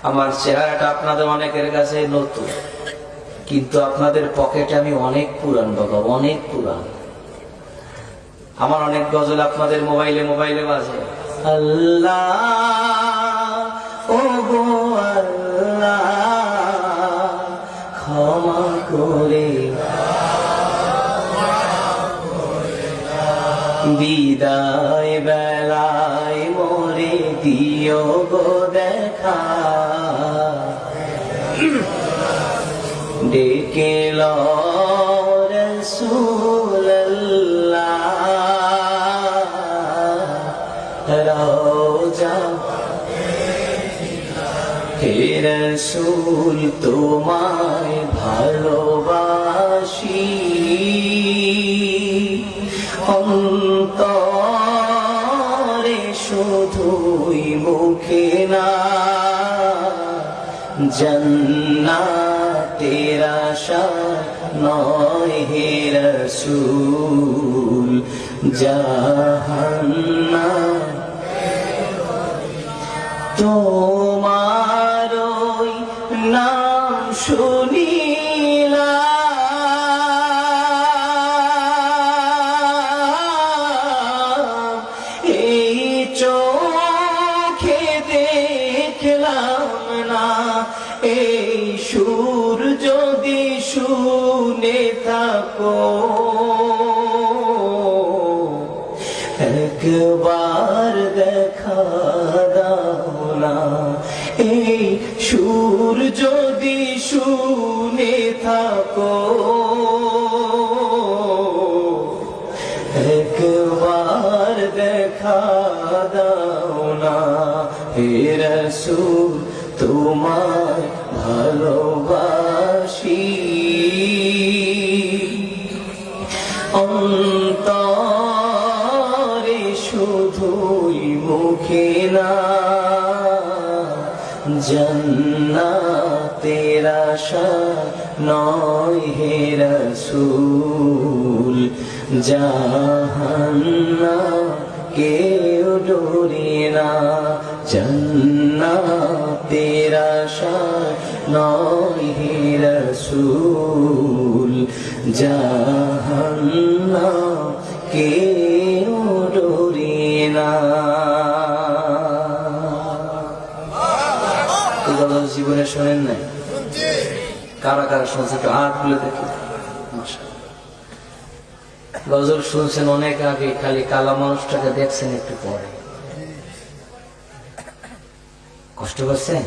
আমার চেহারাটা আপনাদের অনেকের কাছে নতুন, কিন্তু আপনাদের পকেটে আমি অনেক পুরান বাবা, অনেক পুরান। আমার অনেক গজল আপনাদের মোবাইলে মোবাইলে বাজে। আল্লাহ ও গো আল্লাহ ক্ষমা করে বিদায় বেলায় মোরে দিও গো দেখা, ডেকে লো রাসূলুল্লাহ রওজা, হে রাসূল তোমায় ভালোবাসি, অন্তরে শুধুই মুখে না, জান্নাতের আশা নয় হে রাসূল, জাহান্নাম তোমার ওই নাম শুনিলাম, এই চোখে দেখলাম না, এই সুর যদি শুনে থাকো একবার দেখা দাও না, এই সুর যদি শুনে থাকো একবার দেখা দাও না, হে রাসূল তোমায় ভালোবাসি, অন্তরে শুধুই মুখে না, জান্নাতের আশা নয় হে রাসূল, জাহান্নাম কেউ ডোরে না, জান্নাতের আশা নয় হে রাসূল, জাহান্নাম কেউ ডোরে না। জীবনে শোনেন নাই? কারা কারা শুনছে একটু হাত তুলে দেখি। গজল শুনছেন অনেক আগে, খালি কালা মানুষটাকে দেখছেন একটু পরে। কষ্ট করছেন?